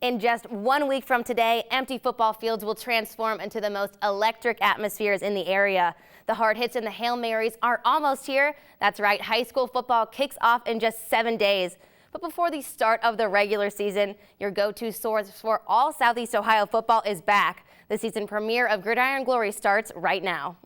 In just 1 week from today, empty football fields will transform into the most electric atmospheres in the area. The hard hits and the Hail Marys are almost here. That's right, high school football kicks off in just 7 days. But before the start of the regular season, your go-to source for all Southeast Ohio football is back. The season premiere of Gridiron Glory starts right now.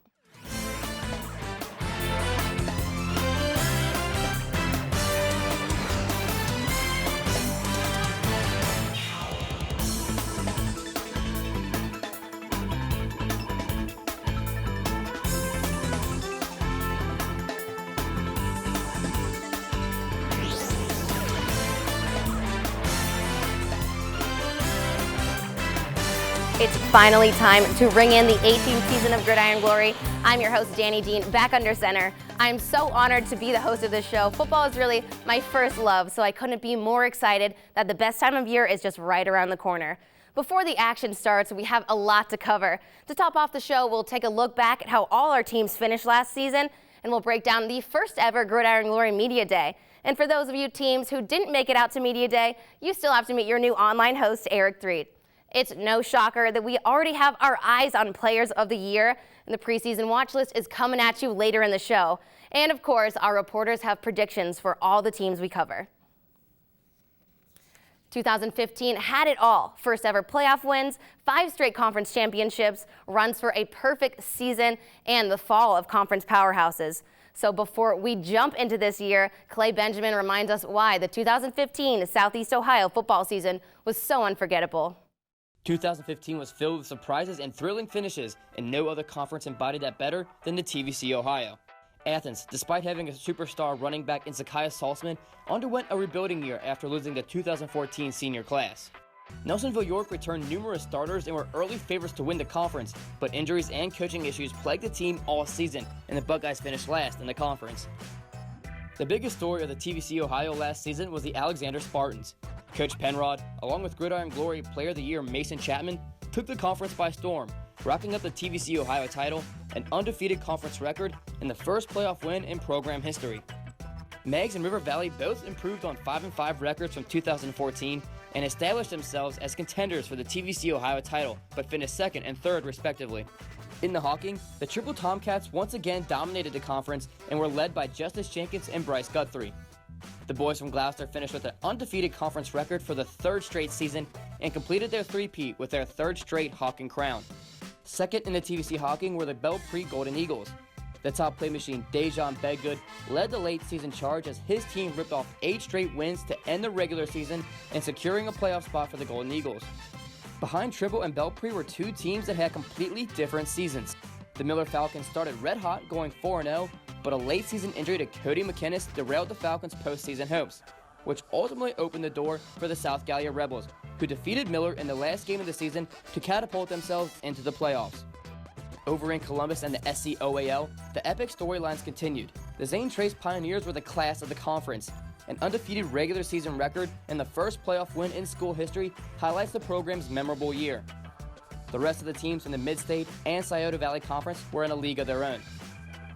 It's finally time to ring in the 18th season of Gridiron Glory. I'm your host, Danny Dean, back under center. I'm so honored to be the host of this show. Football is really my first love, so I couldn't be more excited that the best time of year is just right around the corner. Before the action starts, we have a lot to cover. To top off the show, we'll take a look back at how all our teams finished last season, and we'll break down the first ever Gridiron Glory Media Day. And for those of you teams who didn't make it out to Media Day, you still have to meet your new online host, Eric Threet. It's no shocker that we already have our eyes on Players of the Year, and the preseason watch list is coming at you later in the show. And of course, our reporters have predictions for all the teams we cover. 2015 had it all. First ever playoff wins, 5 straight conference championships, runs for a perfect season, and the fall of conference powerhouses. So before we jump into this year, Clay Benjamin reminds us why the 2015 Southeast Ohio football season was so unforgettable. 2015 was filled with surprises and thrilling finishes, and no other conference embodied that better than the TVC-Ohio. Athens, despite having a superstar running back in Zakiah Saltzman, underwent a rebuilding year after losing the 2014 senior class. Nelsonville York returned numerous starters and were early favorites to win the conference, but injuries and coaching issues plagued the team all season, and the Buckeyes finished last in the conference. The biggest story of the TVC-Ohio last season was the Alexander Spartans. Coach Penrod, along with Gridiron Glory Player of the Year Mason Chapman, took the conference by storm, wrapping up the TVC-Ohio title, an undefeated conference record, and the first playoff win in program history. Meigs and River Valley both improved on 5-5 records from 2014 and established themselves as contenders for the TVC-Ohio title, but finished second and third respectively. In the Hawking, the Triple Tomcats once again dominated the conference and were led by Justice Jenkins and Bryce Guthrie. The boys from Gloucester finished with an undefeated conference record for the 3rd straight season and completed their three-peat with their 3rd straight Hawking crown. Second in the TVC Hawking were the Belpre Golden Eagles. The top play machine Dejon Bedgood led the late season charge as his team ripped off 8 straight wins to end the regular season and securing a playoff spot for the Golden Eagles. Behind Tribble and Belpre were 2 teams that had completely different seasons. The Miller Falcons started red hot, going 4-0, but a late season injury to Cody McInnes derailed the Falcons' postseason hopes, which ultimately opened the door for the South Gallia Rebels, who defeated Miller in the last game of the season to catapult themselves into the playoffs. Over in Columbus and the SEOAL, the epic storylines continued. The Zane Trace Pioneers were the class of the conference. An undefeated regular season record and the first playoff win in school history highlights the program's memorable year. The rest of the teams in the Mid-State and Scioto Valley Conference were in a league of their own.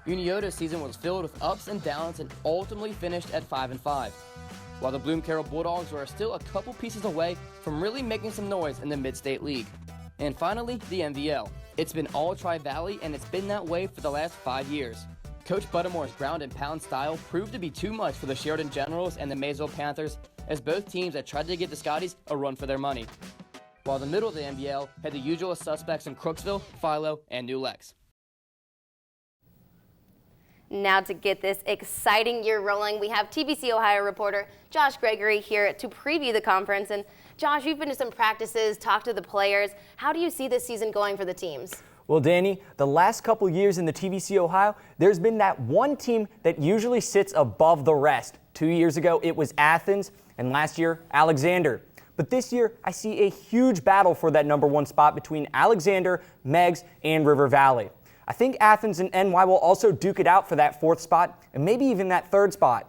Uniota's season was filled with ups and downs and ultimately finished at 5-5, while the Bloom Carroll Bulldogs were still a couple pieces away from really making some noise in the Mid-State League. And finally, the MVL. It's been all Tri-Valley, and it's been that way for the last 5 years. Coach Buttamore's ground and pound style proved to be too much for the Sheridan Generals and the Maysville Panthers, as both teams that tried to give the Scotties a run for their money. While the middle of the MVL had the usual suspects in Crooksville, Philo, and New Lex. Now to get this exciting year rolling, we have TVC-Ohio reporter Josh Gregory here to preview the conference. And Josh, you've been to some practices, talked to the players. How do you see this season going for the teams? Well, Danny, the last couple years in the TVC-Ohio, there's been that one team that usually sits above the rest. 2 years ago, it was Athens, and last year, Alexander. But this year, I see a huge battle for that #1 spot between Alexander, Meigs, and River Valley. I think Athens and NY will also duke it out for that 4th spot and maybe even that 3rd spot.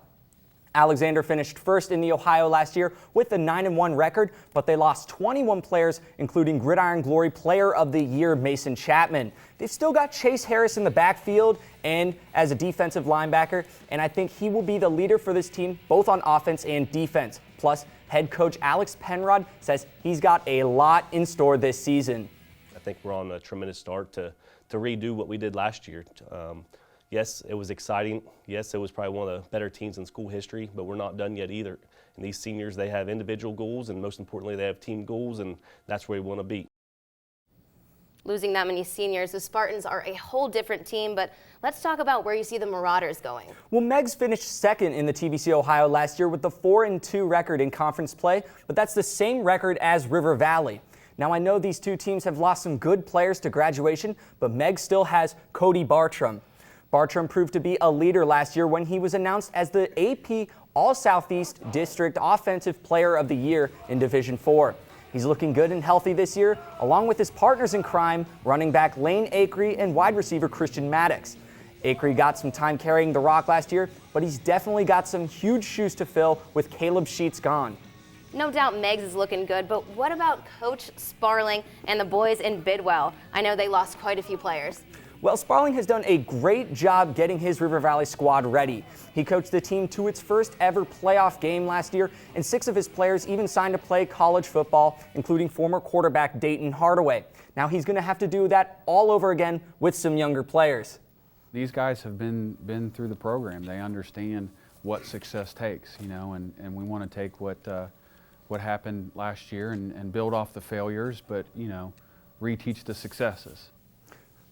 Alexander finished first in the Ohio last year with a 9-1 record, but they lost 21 players, including Gridiron Glory Player of the Year Mason Chapman. They've still got Chase Harris in the backfield and as a defensive linebacker, and I think he will be the leader for this team, both on offense and defense. Plus, Head coach Alex Penrod says he's got a lot in store this season. I think we're on a tremendous start to redo what we did last year. Yes, it was exciting. Yes, it was probably one of the better teams in school history, but we're not done yet either. And these seniors, they have individual goals, and most importantly, they have team goals, and that's where we want to be. Losing that many seniors, the Spartans are a whole different team, but let's talk about where you see the Marauders going. Well, Megs finished second in the TVC-Ohio last year with the 4-2 record in conference play, but that's the same record as River Valley. Now, I know these two teams have lost some good players to graduation, but Megs still has Cody Bartram. Bartram proved to be a leader last year when he was announced as the AP All-Southeast District Offensive Player of the Year in Division IV. He's looking good and healthy this year, along with his partners in crime, running back Lane Acree and wide receiver Christian Maddox. Acree got some time carrying the rock last year, but he's definitely got some huge shoes to fill with Caleb Sheets gone. No doubt Megs is looking good, but what about Coach Sparling and the boys in Bidwell? I know they lost quite a few players. Well, Sparling has done a great job getting his River Valley squad ready. He coached the team to its first ever playoff game last year, and 6 of his players even signed to play college football, including former quarterback Dayton Hardaway. Now he's going to have to do that all over again with some younger players. These guys have been through the program. They understand what success takes, and we want to take what happened last year and build off the failures, but, reteach the successes.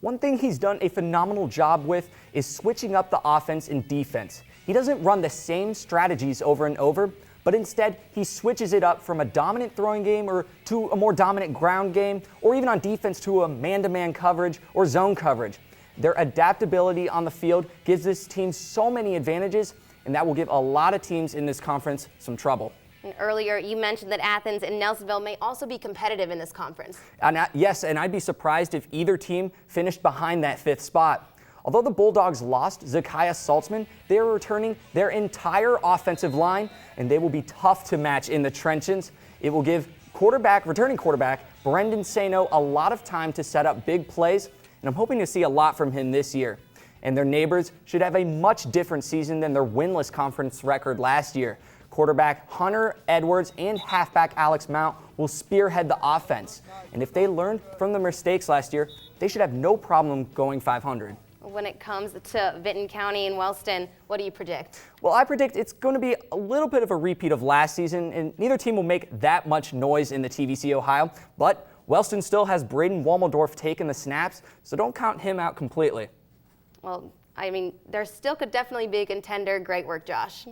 One thing he's done a phenomenal job with is switching up the offense and defense. He doesn't run the same strategies over and over, but instead he switches it up from a dominant throwing game or to a more dominant ground game, or even on defense to a man-to-man coverage or zone coverage. Their adaptability on the field gives this team so many advantages, and that will give a lot of teams in this conference some trouble. And earlier, you mentioned that Athens and Nelsonville may also be competitive in this conference. Yes, and I'd be surprised if either team finished behind that 5th spot. Although the Bulldogs lost Zakiah Saltzman, they are returning their entire offensive line, and they will be tough to match in the trenches. It will give returning quarterback Brendan Sano a lot of time to set up big plays, and I'm hoping to see a lot from him this year. And their neighbors should have a much different season than their winless conference record last year. Quarterback Hunter Edwards and halfback Alex Mount will spearhead the offense. And if they learned from the mistakes last year, they should have no problem going 500. When it comes to Vinton County and Wellston, what do you predict? Well, I predict it's going to be a little bit of a repeat of last season, and neither team will make that much noise in the TVC-Ohio, but Wellston still has Braden Walmendorf taking the snaps, so don't count him out completely. Well, I mean, there still could definitely be a contender. Great work, Josh.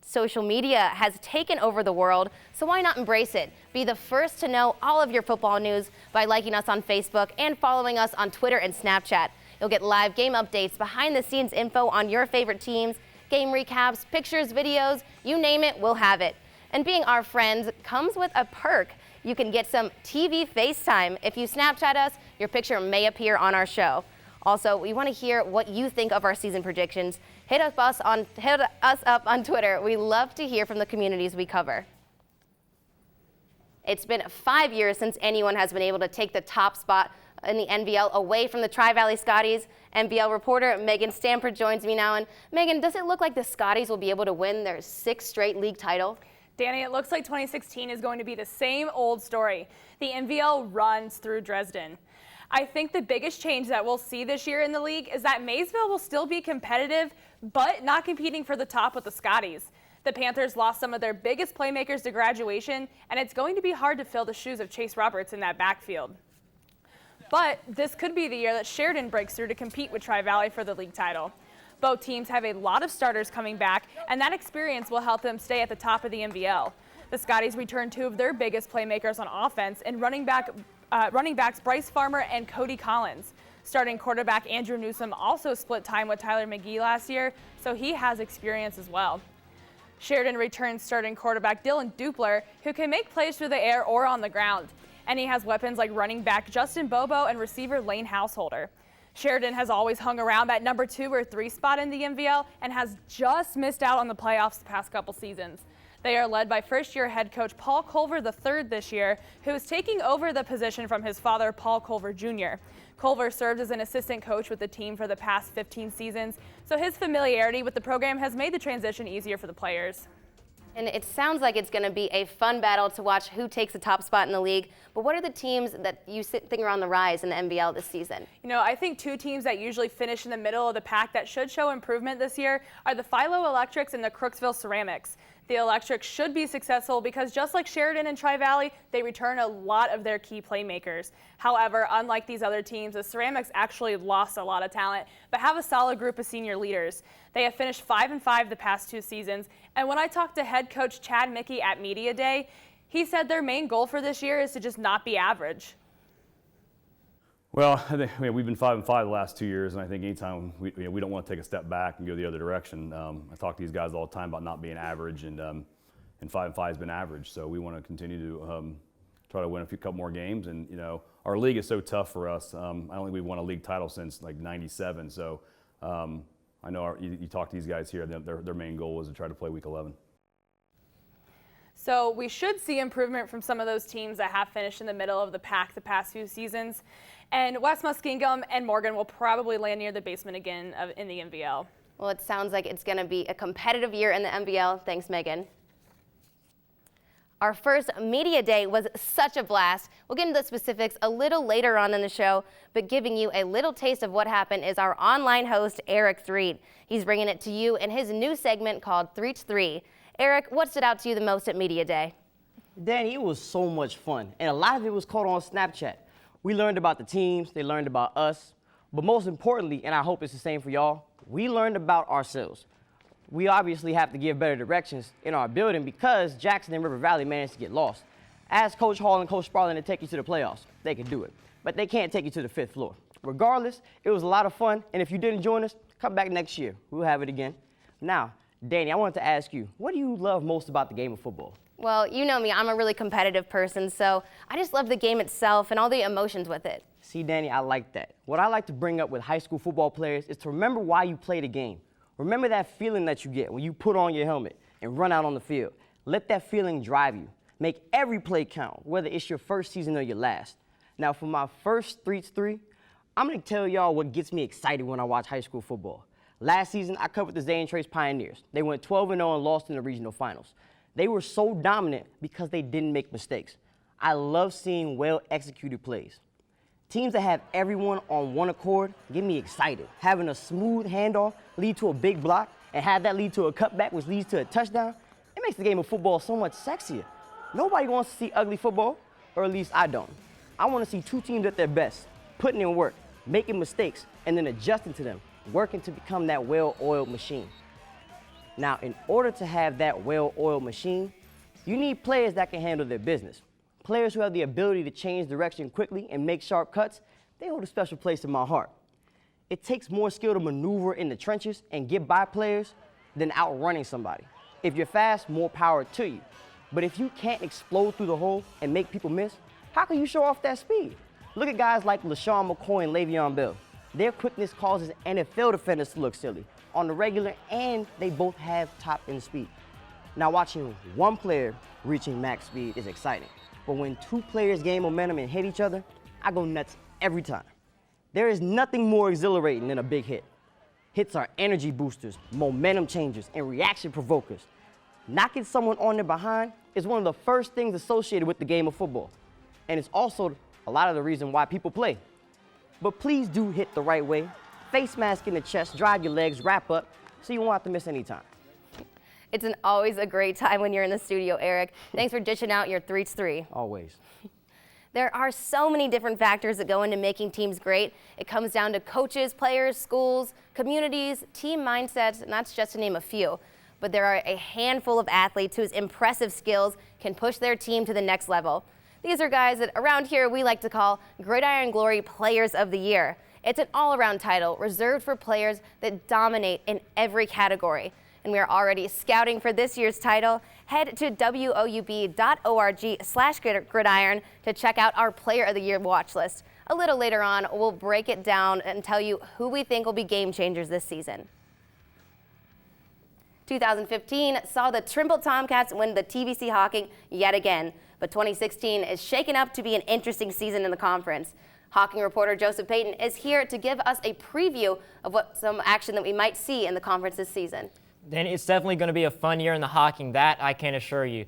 Social media has taken over the world, so why not embrace it? Be the first to know all of your football news by liking us on Facebook and following us on Twitter and Snapchat. You'll get live game updates, behind-the-scenes info on your favorite teams, game recaps, pictures, videos, you name it, we'll have it. And being our friends comes with a perk. You can get some TV FaceTime. If you Snapchat us, your picture may appear on our show. Also, we want to hear what you think of our season predictions. Hit us up on Twitter. We love to hear from the communities we cover. It's been 5 years since anyone has been able to take the top spot in the NVL away from the Tri-Valley Scotties. NVL reporter Megan Stamford joins me now. And Megan, does it look like the Scotties will be able to win their 6th straight league title? Danny, it looks like 2016 is going to be the same old story. The NVL runs through Dresden. I think the biggest change that we'll see this year in the league is that Maysville will still be competitive, but not competing for the top with the Scotties. The Panthers lost some of their biggest playmakers to graduation, and it's going to be hard to fill the shoes of Chase Roberts in that backfield. But this could be the year that Sheridan breaks through to compete with Tri-Valley for the league title. Both teams have a lot of starters coming back, and that experience will help them stay at the top of the NVL. The Scotties return 2 of their biggest playmakers on offense and running backs Bryce Farmer and Cody Collins. Starting quarterback Andrew Newsom also split time with Tyler McGee last year, so he has experience as well. Sheridan returns starting quarterback Dylan Dupler, who can make plays through the air or on the ground. And he has weapons like running back Justin Bobo and receiver Lane Householder. Sheridan has always hung around that number 2 or 3 spot in the NVL and has just missed out on the playoffs the past couple seasons. They are led by first-year head coach Paul Culver III this year, who is taking over the position from his father, Paul Culver Jr. Culver served as an assistant coach with the team for the past 15 seasons, so his familiarity with the program has made the transition easier for the players. And it sounds like it's going to be a fun battle to watch who takes the top spot in the league. But what are the teams that you think are on the rise in the MVL this season? You know, I think two teams that usually finish in the middle of the pack that should show improvement this year are the Philo Electrics and the Crooksville Ceramics. The Electrics should be successful because just like Sheridan and Tri-Valley, they return a lot of their key playmakers. However, unlike these other teams, the Ceramics actually lost a lot of talent, but have a solid group of senior leaders. They have finished 5-5 the past 2 seasons, and when I talked to head coach Chad Mickey at Media Day, he said their main goal for this year is to just not be average. Well, I think we've been 5-5 the last 2 years, and I think anytime we don't want to take a step back and go the other direction. I talk to these guys all the time about not being average, and 5-5 has been average. So we want to continue to try to win a couple more games. And our league is so tough for us. I don't think we've won a league title since like '97. So I know you talk to these guys here. Their main goal is to try to play Week 11. So we should see improvement from some of those teams that have finished in the middle of the pack the past few seasons. And West Muskingum and Morgan will probably land near the basement again in the MVL. Well, it sounds like it's going to be a competitive year in the MVL. Thanks, Megan. Our first media day was such a blast. We'll get into the specifics a little later on in the show, but giving you a little taste of what happened is our online host, Eric Threet. He's bringing it to you in his new segment called Threet's 3. Eric, what stood out to you the most at media day? Danny, it was so much fun, and a lot of it was caught on Snapchat. We learned about the teams, they learned about us, but most importantly, and I hope it's the same for y'all, we learned about ourselves. We obviously have to give better directions in our building because Jackson and River Valley managed to get lost. Ask Coach Hall and Coach Sparling to take you to the playoffs. They can do it, but they can't take you to the 5th floor. Regardless, it was a lot of fun, and if you didn't join us, come back next year. We'll have it again. Now, Danny, I wanted to ask you, what do you love most about the game of football? Well, you know me, I'm a really competitive person, so I just love the game itself and all the emotions with it. See, Danny, I like that. What I like to bring up with high school football players is to remember why you play the game. Remember that feeling that you get when you put on your helmet and run out on the field. Let that feeling drive you. Make every play count, whether it's your first season or your last. Now, for my first Threet's 3, I'm going to tell y'all what gets me excited when I watch high school football. Last season, I covered the Zay and Trace Pioneers. They went 12-0 and lost in the regional finals. They were so dominant because they didn't make mistakes. I love seeing well-executed plays. Teams that have everyone on one accord get me excited. Having a smooth handoff lead to a big block and have that lead to a cutback which leads to a touchdown, it makes the game of football so much sexier. Nobody wants to see ugly football, or at least I don't. I want to see two teams at their best, putting in work, making mistakes, and then adjusting to them, working to become that well-oiled machine. Now, in order to have that well-oiled machine, you need players that can handle their business. Players who have the ability to change direction quickly and make sharp cuts, they hold a special place in my heart. It takes more skill to maneuver in the trenches and get by players than outrunning somebody. If you're fast, more power to you. But if you can't explode through the hole and make people miss, how can you show off that speed? Look at guys like LaShawn McCoy and Le'Veon Bell. Their quickness causes NFL defenders to look silly on the regular, and they both have top-end speed. Now, watching one player reaching max speed is exciting, but when two players gain momentum and hit each other, I go nuts every time. There is nothing more exhilarating than a big hit. Hits are energy boosters, momentum changers, and reaction provokers. Knocking someone on their behind is one of the first things associated with the game of football, and it's also a lot of the reason why people play. But please do hit the right way. Face mask in the chest, drive your legs, wrap up, so you won't have to miss any time. It's always a great time when you're in the studio, Eric. Thanks for dishing out your Threet's 3. Always. There are so many different factors that go into making teams great. It comes down to coaches, players, schools, communities, team mindsets, and that's just to name a few. But there are a handful of athletes whose impressive skills can push their team to the next level. These are guys that around here we like to call Gridiron Glory Players of the Year. It's an all-around title reserved for players that dominate in every category. And we are already scouting for this year's title. Head to woub.org/gridiron to check out our Player of the Year watch list. A little later on, we'll break it down and tell you who we think will be game changers this season. 2015 saw the Trimble Tomcats win the TVC Hawking yet again, but 2016 is shaping up to be an interesting season in the conference. Hawking reporter Joseph Payton is here to give us a preview of what some action that we might see in the conference this season. Then it's definitely going to be a fun year in the hockey, that I can assure you.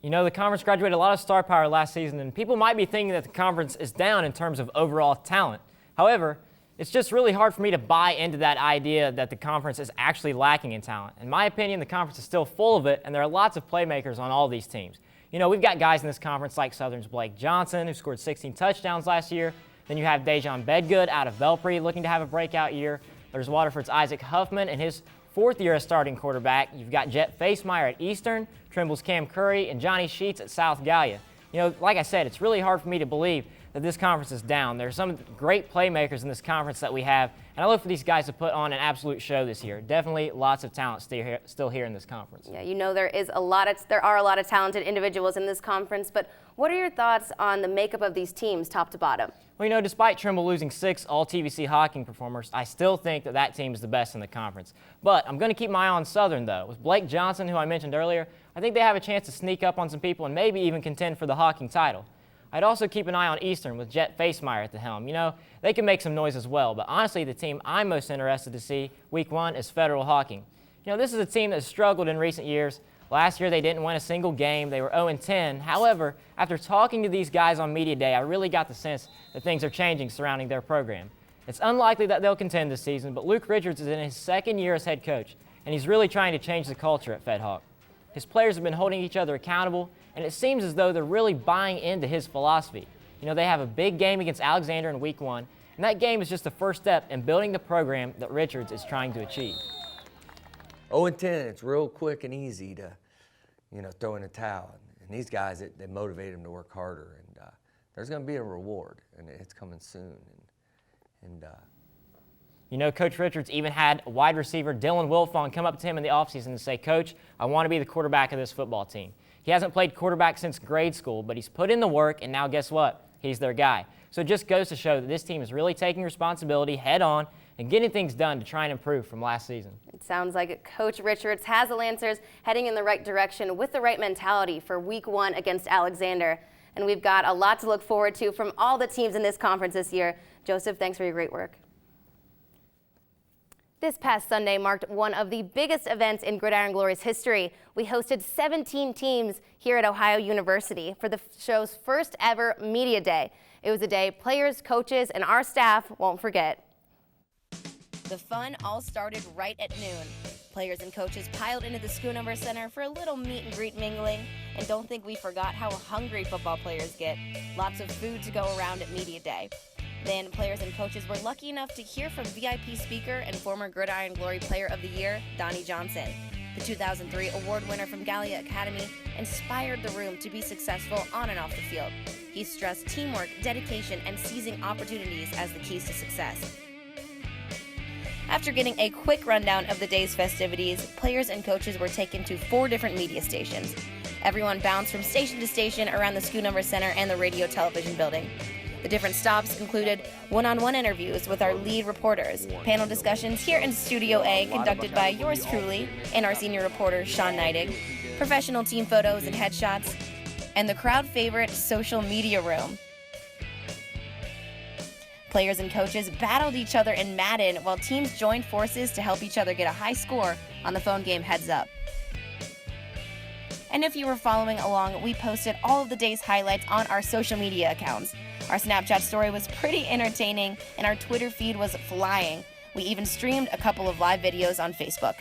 You know, the conference graduated a lot of star power last season, and people might be thinking that the conference is down in terms of overall talent. However, it's just really hard for me to buy into that idea that the conference is actually lacking in talent. In my opinion, the conference is still full of it, and there are lots of playmakers on all these teams. You know, we've got guys in this conference like Southern's Blake Johnson, who scored 16 touchdowns last year. Then you have Dejon Bedgood out of Belpre looking to have a breakout year. There's Waterford's Isaac Huffman in his 4th year as starting quarterback. You've got Jet Facemeyer at Eastern, Trimble's Cam Curry, and Johnny Sheets at South Gallia. You know, like I said, it's really hard for me to believe that this conference is down. There are some great playmakers in this conference that we have, and I look for these guys to put on an absolute show this year. Definitely lots of talent still here in this conference. Yeah, you know there are a lot of talented individuals in this conference, but what are your thoughts on the makeup of these teams top to bottom? Well, you know, despite Trimble losing 6 all-TVC hockey performers, I still think that team is the best in the conference. But I'm going to keep my eye on Southern, though. With Blake Johnson, who I mentioned earlier, I think they have a chance to sneak up on some people and maybe even contend for the hockey title. I'd also keep an eye on Eastern with Jet Facemeyer at the helm. You know, they can make some noise as well, but honestly, the team I'm most interested to see Week 1 is Federal Hockey. You know, this is a team that's struggled in recent years. Last year, they didn't win a single game. They were 0-10. However, after talking to these guys on Media Day, I really got the sense that things are changing surrounding their program. It's unlikely that they'll contend this season, but Luke Richards is in his 2nd year as head coach, and he's really trying to change the culture at Fed Hawk. His players have been holding each other accountable, and it seems as though they're really buying into his philosophy. You know, they have a big game against Alexander in Week 1, and that game is just the first step in building the program that Richards is trying to achieve. 0-10, it's real quick and easy to, you know, throw in a towel. And these guys, they motivate them to work harder, and there's going to be a reward, and it's coming soon. You know, Coach Richards even had wide receiver Dylan Wilfong come up to him in the offseason and say, "Coach, I want to be the quarterback of this football team." He hasn't played quarterback since grade school, but he's put in the work, and now guess what? He's their guy. So it just goes to show that this team is really taking responsibility head on and getting things done to try and improve from last season. It sounds like Coach Richards has the Lancers heading in the right direction with the right mentality for Week 1 against Alexander. And we've got a lot to look forward to from all the teams in this conference this year. Joseph, thanks for your great work. This past Sunday marked one of the biggest events in Gridiron Glory's history. We hosted 17 teams here at Ohio University for the show's first ever Media Day. It was a day players, coaches, and our staff won't forget. The fun all started right at noon. Players and coaches piled into the Schoonover Center for a little meet and greet mingling. And don't think we forgot how hungry football players get. Lots of food to go around at Media Day. Then players and coaches were lucky enough to hear from VIP speaker and former Gridiron Glory Player of the Year, Donnie Johnson. The 2003 award winner from Gallia Academy inspired the room to be successful on and off the field. He stressed teamwork, dedication, and seizing opportunities as the keys to success. After getting a quick rundown of the day's festivities, players and coaches were taken to 4 different media stations. Everyone bounced from station to station around the Schoonover Center and the radio television building. The different stops included one-on-one interviews with our lead reporters, panel discussions here in Studio A conducted by yours truly and our senior reporter, Sean Neidig, professional team photos and headshots, and the crowd favorite social media room. Players and coaches battled each other in Madden while teams joined forces to help each other get a high score on the phone game Heads Up. And if you were following along, we posted all of the day's highlights on our social media accounts. Our Snapchat story was pretty entertaining, and our Twitter feed was flying. We even streamed a couple of live videos on Facebook.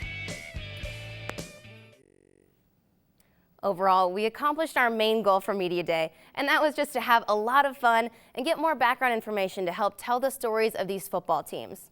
Overall, we accomplished our main goal for Media Day, and that was just to have a lot of fun and get more background information to help tell the stories of these football teams.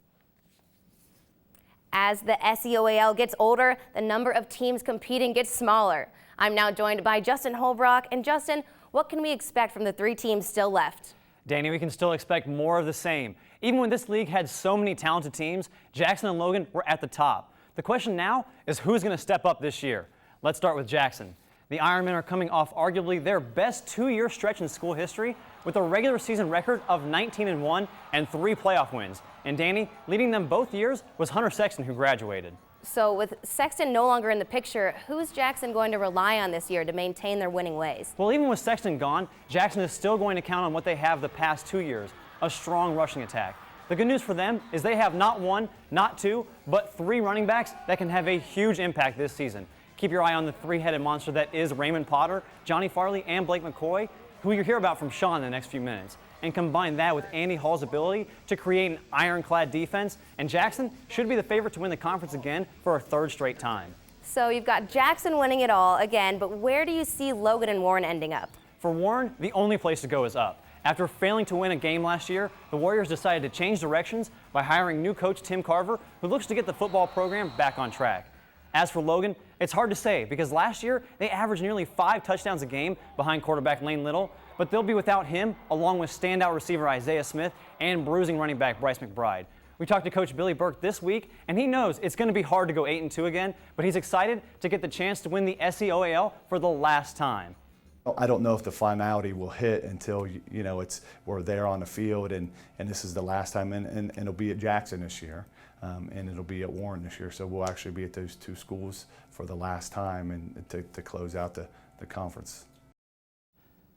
As the SEOAL gets older, the number of teams competing gets smaller. I'm now joined by Justin Holbrook. And Justin, what can we expect from the 3 teams still left? Danny, we can still expect more of the same. Even when this league had so many talented teams, Jackson and Logan were at the top. The question now is who's going to step up this year? Let's start with Jackson. The Ironmen are coming off arguably their best 2-year stretch in school history with a regular season record of 19-1 and 3 playoff wins. And Danny, leading them both years was Hunter Sexton, who graduated. So with Sexton no longer in the picture, who's Jackson going to rely on this year to maintain their winning ways? Well, even with Sexton gone, Jackson is still going to count on what they have the past 2 years, a strong rushing attack. The good news for them is they have not one, not two, but 3 running backs that can have a huge impact this season. Keep your eye on the 3-headed monster that is Raymond Potter, Johnny Farley, and Blake McCoy, who you'll hear about from Sean in the next few minutes. And combine that with Andy Hall's ability to create an ironclad defense, and Jackson should be the favorite to win the conference again for a 3rd straight time. So you've got Jackson winning it all again, but where do you see Logan and Warren ending up? For Warren, the only place to go is up. After failing to win a game last year, the Warriors decided to change directions by hiring new coach Tim Carver, who looks to get the football program back on track. As for Logan, it's hard to say because last year they averaged nearly 5 touchdowns a game behind quarterback Lane Little, but they'll be without him along with standout receiver Isaiah Smith and bruising running back Bryce McBride. We talked to Coach Billy Burke this week, and he knows it's going to be hard to go 8-2 again, but he's excited to get the chance to win the SEOAL for the last time. I don't know if the finality will hit until we're there on the field, and this is the last time, and it'll be at Jackson this year, and it'll be at Warren this year. So we'll actually be at those 2 schools for the last time and to close out the conference.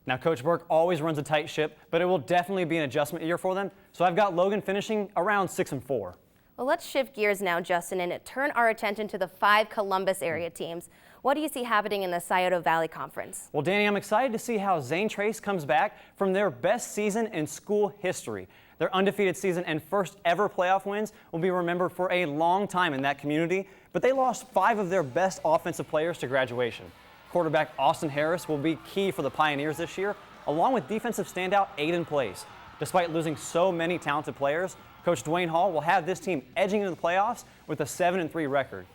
Now, Coach Burke always runs a tight ship, but it will definitely be an adjustment year for them. So I've got Logan finishing around 6-4. Well, let's shift gears now, Justin, and turn our attention to the 5 Columbus area teams. What do you see happening in the Scioto Valley Conference? Well, Danny, I'm excited to see how Zane Trace comes back from their best season in school history. Their undefeated season and first ever playoff wins will be remembered for a long time in that community, but they lost 5 of their best offensive players to graduation. Quarterback Austin Harris will be key for the Pioneers this year, along with defensive standout Aiden Place. Despite losing so many talented players, Coach Dwayne Hall will have this team edging into the playoffs with a 7-3 record.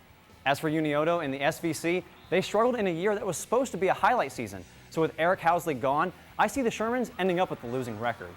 As for Unioto and the SVC, they struggled in a year that was supposed to be a highlight season. So with Eric Housley gone, I see the Shermans ending up with the losing record.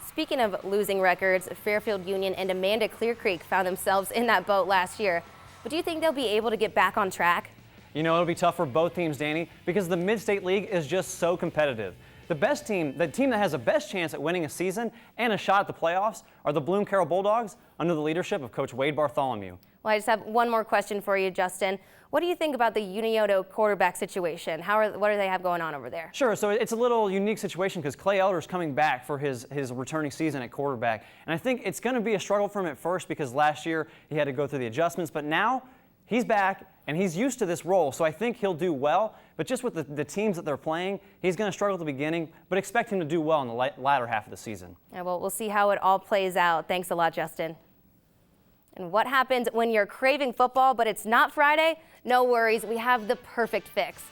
Speaking of losing records, Fairfield Union and Amanda Clear Creek found themselves in that boat last year. But do you think they'll be able to get back on track? You know, it'll be tough for both teams, Danny, because the Mid-State League is just so competitive. The best team, the team that has the best chance at winning a season and a shot at the playoffs, are the Bloom Carroll Bulldogs under the leadership of Coach Wade Bartholomew. Well, I just have one more question for you, Justin. What do you think about the Unioto quarterback situation? What do they have going on over there? Sure, so it's a little unique situation because Clay Elder's coming back for his returning season at quarterback. And I think it's going to be a struggle for him at first because last year he had to go through the adjustments, but now he's back and he's used to this role, so I think he'll do well. But just with the teams that they're playing, he's going to struggle at the beginning, but expect him to do well in the latter half of the season. Yeah, well, we'll see how it all plays out. Thanks a lot, Justin. And what happens when you're craving football, but it's not Friday? No worries, we have the perfect fix.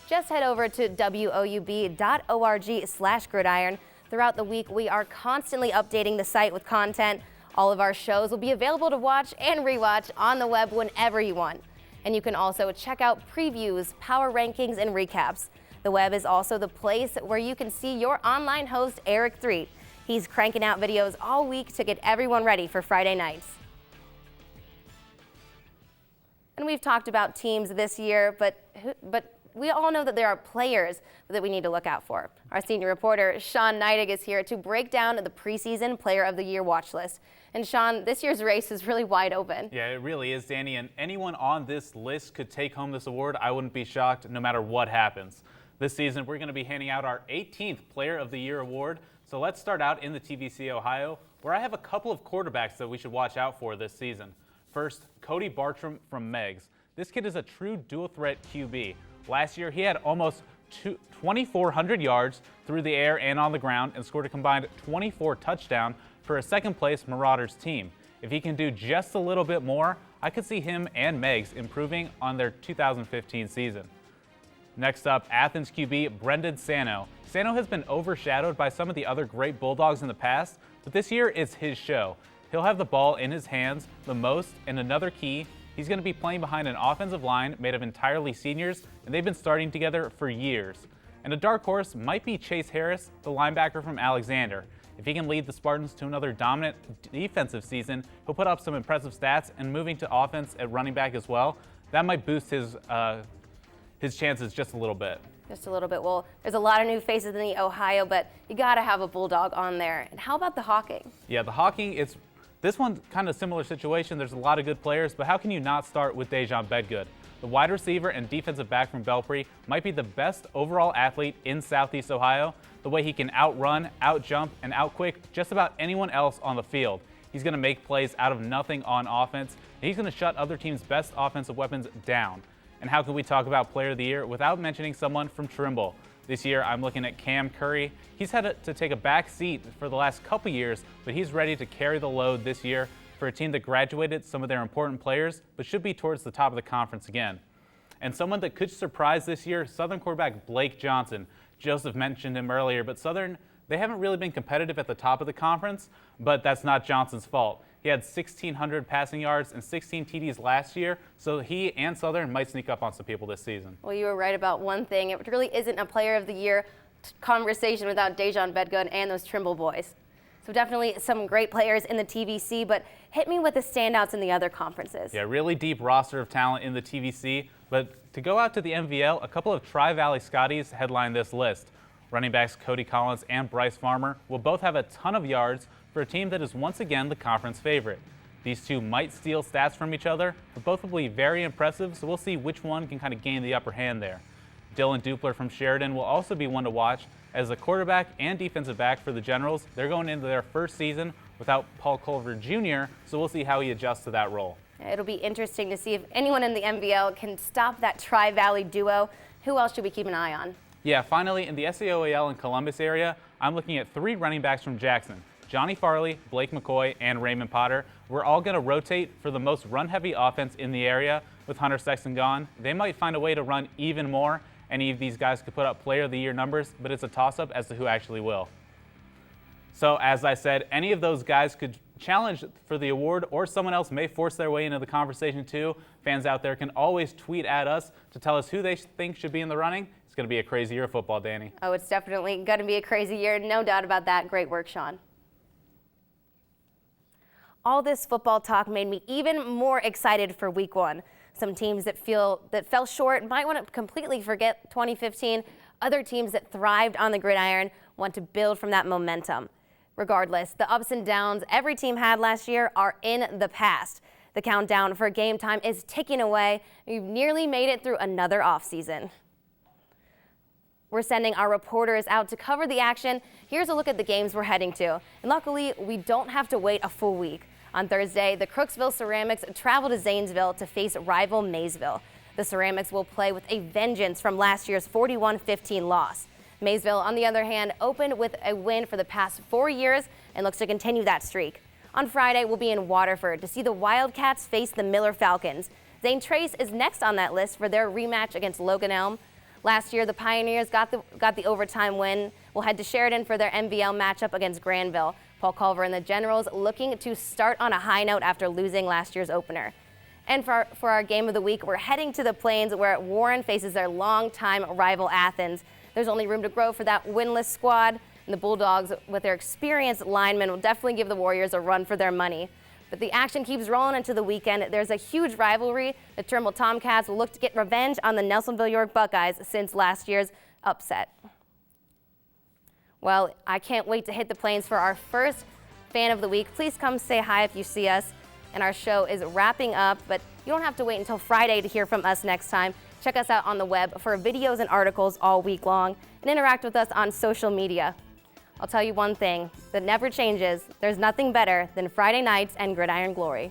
Just head over to woub.org/gridiron. Throughout the week, we are constantly updating the site with content. All of our shows will be available to watch and rewatch on the web whenever you want. And you can also check out previews, power rankings, and recaps. The web is also the place where you can see your online host, Eric Threet. He's cranking out videos all week to get everyone ready for Friday nights. And we've talked about teams this year, but we all know that there are players that we need to look out for. Our senior reporter, Sean Neidig, is here to break down the preseason Player of the Year watch list. And Sean, this year's race is really wide open. Yeah, it really is, Danny, and anyone on this list could take home this award. I wouldn't be shocked no matter what happens. This season, we're going to be handing out our 18th Player of the Year award. So let's start out in the TVC-Ohio, where I have a couple of quarterbacks that we should watch out for this season. First, Cody Bartram from Meigs. This kid is a true dual-threat QB. Last year, he had almost 2,400 yards through the air and on the ground and scored a combined 24 touchdowns for a second-place Marauders team. If he can do just a little bit more, I could see him and Meigs improving on their 2015 season. Next up, Athens QB Brendan Sano. Sano has been overshadowed by some of the other great Bulldogs in the past, but this year it's his show. He'll have the ball in his hands the most, and another key, he's going to be playing behind an offensive line made of entirely seniors, and they've been starting together for years. And a dark horse might be Chase Harris, the linebacker from Alexander. If he can lead the Spartans to another dominant defensive season, he'll put up some impressive stats, and moving to offense at running back as well, that might boost his chances just a little bit. Just a little bit. Well, there's a lot of new faces in the Ohio, but you got to have a Bulldog on there. And how about the Hawking? Yeah, the Hawking, this one's kind of a similar situation. There's a lot of good players, but how can you not start with Dejon Bedgood? The wide receiver and defensive back from Belpre might be the best overall athlete in Southeast Ohio. The way he can outrun, outjump, and outquick just about anyone else on the field. He's going to make plays out of nothing on offense, and he's going to shut other teams' best offensive weapons down. And how can we talk about Player of the Year without mentioning someone from Trimble? This year, I'm looking at Cam Curry. He's had to take a back seat for the last couple years, but he's ready to carry the load this year for a team that graduated some of their important players, but should be towards the top of the conference again. And someone that could surprise this year, Southern quarterback Blake Johnson. Joseph mentioned him earlier, but Southern, they haven't really been competitive at the top of the conference, but that's not Johnson's fault. He had 1,600 passing yards and 16 TDs last year, so he and Southern might sneak up on some people this season. Well, you were right about one thing. It really isn't a Player of the Year conversation without Dejon Bedgood and those Trimble boys. So definitely some great players in the TVC, but hit me with the standouts in the other conferences. Yeah, really deep roster of talent in the TVC, but to go out to the MVL, a couple of Tri-Valley Scotties headline this list. Running backs Cody Collins and Bryce Farmer will both have a ton of yards for a team that is once again the conference favorite. These two might steal stats from each other, but both will be very impressive, so we'll see which one can kind of gain the upper hand there. Dylan Dupler from Sheridan will also be one to watch. As a quarterback and defensive back for the Generals, they're going into their first season without Paul Culver Jr., so we'll see how he adjusts to that role. It'll be interesting to see if anyone in the MVL can stop that Tri-Valley duo. Who else should we keep an eye on? Yeah, finally, in the SEOAL and Columbus area, I'm looking at 3 running backs from Jackson. Johnny Farley, Blake McCoy, and Raymond Potter. We're all going to rotate for the most run-heavy offense in the area. With Hunter Sexton gone, they might find a way to run even more. Any of these guys could put up Player of the Year numbers, but it's a toss-up as to who actually will. So, as I said, any of those guys could challenge for the award, or someone else may force their way into the conversation too. Fans out there can always tweet at us to tell us who they think should be in the running. It's going to be a crazy year of football, Danny. Oh, it's definitely going to be a crazy year. No doubt about that. Great work, Sean. All this football talk made me even more excited for week 1. Some teams that fell short might want to completely forget 2015. Other teams that thrived on the gridiron want to build from that momentum. Regardless, the ups and downs every team had last year are in the past. The countdown for game time is ticking away. We've nearly made it through another offseason. We're sending our reporters out to cover the action. Here's a look at the games we're heading to. And luckily, we don't have to wait a full week. On Thursday, the Crooksville Ceramics travel to Zanesville to face rival Maysville. The Ceramics will play with a vengeance from last year's 41-15 loss. Maysville, on the other hand, opened with a win for the past 4 years and looks to continue that streak. On Friday, we'll be in Waterford to see the Wildcats face the Miller Falcons. Zane Trace is next on that list for their rematch against Logan Elm. Last year, the Pioneers got the overtime win. We'll head to Sheridan for their MVL matchup against Granville. Paul Culver and the Generals looking to start on a high note after losing last year's opener. And for our game of the week, we're heading to the Plains where Warren faces their longtime rival Athens. There's only room to grow for that winless squad, and the Bulldogs, with their experienced linemen, will definitely give the Warriors a run for their money. But the action keeps rolling into the weekend. There's a huge rivalry. The Trimble Tomcats will look to get revenge on the Nelsonville York Buckeyes since last year's upset. Well, I can't wait to hit the Plains for our first Fan of the Week. Please come say hi if you see us. And our show is wrapping up, but you don't have to wait until Friday to hear from us next time. Check us out on the web for videos and articles all week long, and interact with us on social media. I'll tell you one thing that never changes. There's nothing better than Friday nights and gridiron glory.